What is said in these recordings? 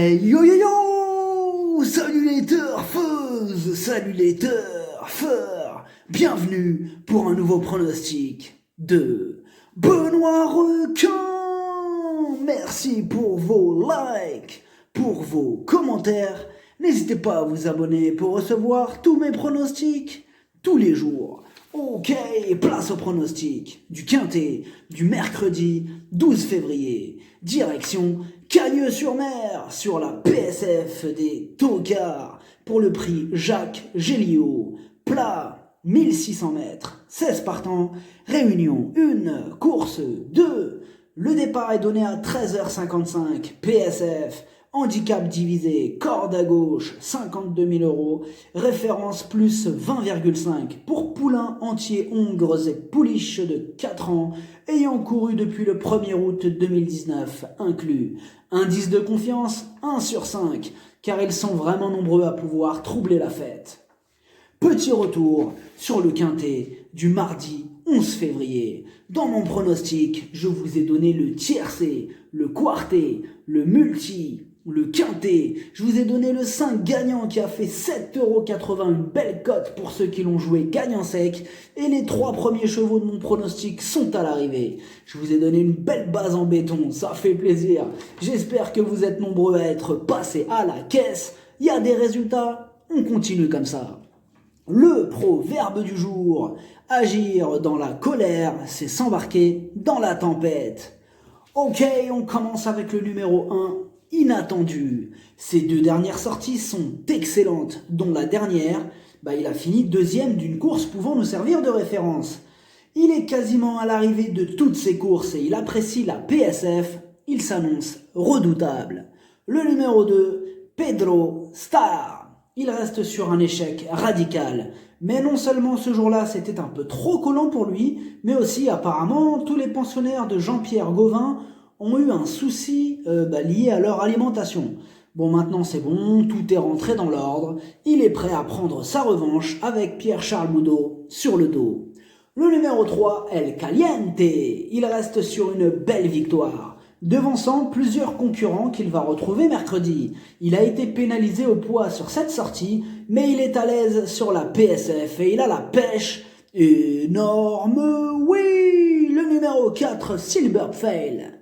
Hey yo yo yo! Salut les turfeuses! Salut les turfeurs! Bienvenue pour un nouveau pronostic de Benoît Requin! Merci pour vos likes, pour vos commentaires. N'hésitez pas à vous abonner pour recevoir tous mes pronostics tous les jours. Ok, place au pronostic du Quintet du mercredi 12 février. Direction Cagnes-sur-Mer sur la PSF des Tocards pour le prix Jacques Géliot. Plat 1600 mètres, 16 partants, réunion 1, course 2. Le départ est donné à 13h55, PSF. Handicap divisé, corde à gauche, 52 000 euros. Référence plus 20,5 pour poulain entier hongres et pouliches de 4 ans ayant couru depuis le 1er août 2019 inclus. Indice de confiance 1 sur 5 car ils sont vraiment nombreux à pouvoir troubler la fête. Petit retour sur le quintet du mardi 11 février. Dans mon pronostic, je vous ai donné le tiercé, le quarté, le multi, le quintet. Je vous ai donné le 5 gagnant qui a fait 7,80 €, une belle cote pour ceux qui l'ont joué gagnant sec. Et les 3 premiers chevaux de mon pronostic sont à l'arrivée. Je vous ai donné une belle base en béton, ça fait plaisir. J'espère que vous êtes nombreux à être passés à la caisse. Il y a des résultats, on continue comme ça. Le proverbe du jour, agir dans la colère, c'est s'embarquer dans la tempête. Ok, on commence avec le numéro 1, inattendu. Ces 2 dernières sorties sont excellentes, dont la dernière, il a fini 2e d'une course pouvant nous servir de référence. Il est quasiment à l'arrivée de toutes ses courses et il apprécie la PSF, il s'annonce redoutable. Le numéro 2, Pedro Star. Il reste sur un échec radical. Mais non seulement ce jour-là c'était un peu trop collant pour lui, mais aussi apparemment tous les pensionnaires de Jean-Pierre Gauvin ont eu un souci lié à leur alimentation. Bon, maintenant c'est bon, tout est rentré dans l'ordre. Il est prêt à prendre sa revanche avec Pierre-Charles Boudot sur le dos. Le numéro 3, El Caliente. Il reste sur une belle victoire, devançant plusieurs concurrents qu'il va retrouver mercredi. Il a été pénalisé au poids sur cette sortie, mais il est à l'aise sur la PSF et il a la pêche énorme. Oui, le numéro 4, Silver Fail.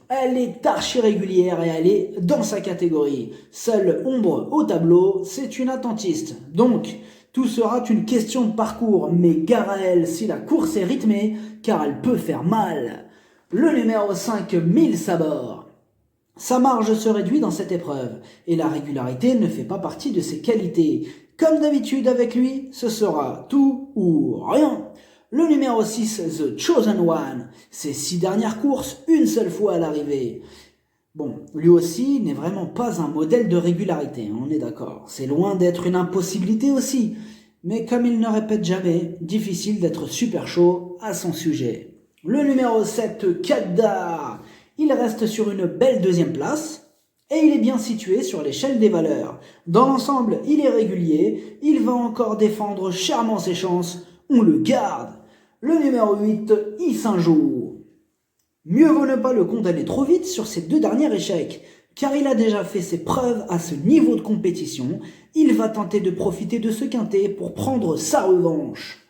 Elle est archi régulière et elle est dans sa catégorie. Seule ombre au tableau, c'est une attentiste. Donc, tout sera une question de parcours, mais gare à elle si la course est rythmée, car elle peut faire mal. Le numéro 5, 1000 sabords. Sa marge se réduit dans cette épreuve, et la régularité ne fait pas partie de ses qualités. Comme d'habitude avec lui, ce sera tout ou rien. Le numéro 6, The Chosen One. Ses 6 dernières courses, une seule fois à l'arrivée. Bon, lui aussi n'est vraiment pas un modèle de régularité, on est d'accord. C'est loin d'être une impossibilité aussi. Mais comme il ne répète jamais, difficile d'être super chaud à son sujet. Le numéro 7, Kadda. Il reste sur une belle 2e place et il est bien situé sur l'échelle des valeurs. Dans l'ensemble, il est régulier, il va encore défendre chèrement ses chances, on le garde. Le numéro 8, Issinjo. Mieux vaut ne pas le condamner trop vite sur ses 2 derniers échecs, car il a déjà fait ses preuves à ce niveau de compétition. Il va tenter de profiter de ce quintet pour prendre sa revanche.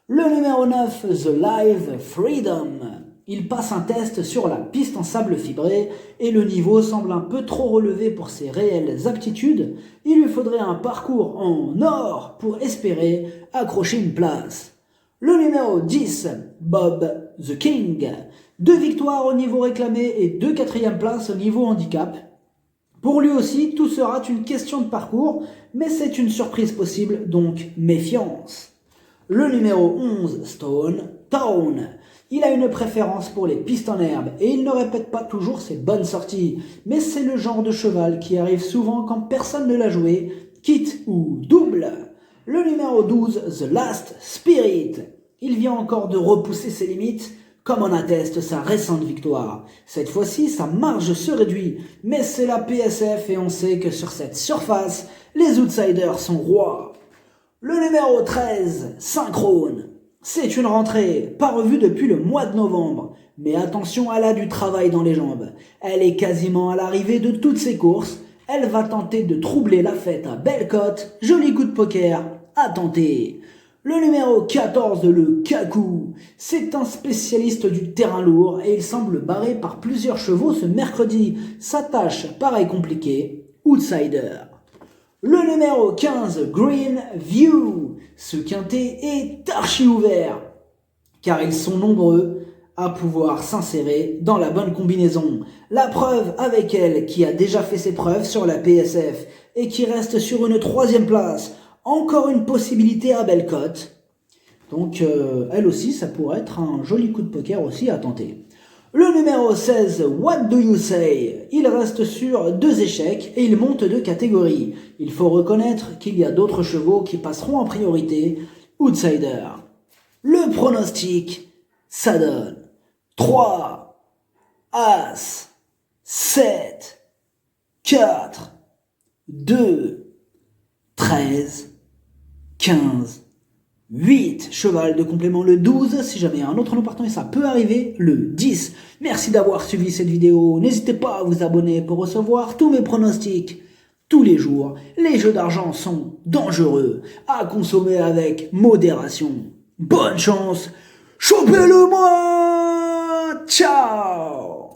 Le numéro 9, The Live Freedom. Il passe un test sur la piste en sable fibré et le niveau semble un peu trop relevé pour ses réelles aptitudes. Il lui faudrait un parcours en or pour espérer accrocher une place. Le numéro 10, Bob the King. 2 victoires au niveau réclamé et 2 quatrièmes places au niveau handicap. Pour lui aussi, tout sera une question de parcours, mais c'est une surprise possible, donc méfiance. Le numéro 11, Stone Town. Il a une préférence pour les pistes en herbe et il ne répète pas toujours ses bonnes sorties, mais c'est le genre de cheval qui arrive souvent quand personne ne l'a joué, quitte ou double. Le numéro 12, The Last Spirit. Il vient encore de repousser ses limites, comme en atteste sa récente victoire. Cette fois-ci, sa marge se réduit, mais c'est la PSF et on sait que sur cette surface, les outsiders sont rois. Le numéro 13, Synchrone. C'est une rentrée, pas revue depuis le mois de novembre. Mais attention, elle a du travail dans les jambes. Elle est quasiment à l'arrivée de toutes ses courses Elle va tenter de troubler la fête à belle cote. Joli coup de poker à tenter. Le numéro 14, le Kaku, c'est un spécialiste du terrain lourd et il semble barré par plusieurs chevaux ce mercredi. Sa tâche paraît compliquée, outsider. Le numéro 15, Green View, ce quintet est archi ouvert, car ils sont nombreux à pouvoir s'insérer dans la bonne combinaison. La preuve avec elle, qui a déjà fait ses preuves sur la PSF et qui reste sur une 3e place. Encore une possibilité à belle cote. Donc elle aussi, ça pourrait être un joli coup de poker aussi à tenter. Le numéro 16, What Do You Say? Il reste sur 2 échecs et il monte de catégorie. Il faut reconnaître qu'il y a d'autres chevaux qui passeront en priorité. Outsider. Le pronostic, ça donne 3, As, 7, 4, 2, 13, 15, 8, cheval de complément le 12, si jamais un autre nom partant et ça peut arriver, le 10. Merci d'avoir suivi cette vidéo, n'hésitez pas à vous abonner pour recevoir tous mes pronostics. Tous les jours, les jeux d'argent sont dangereux, à consommer avec modération. Bonne chance, chopez-le moi, ciao.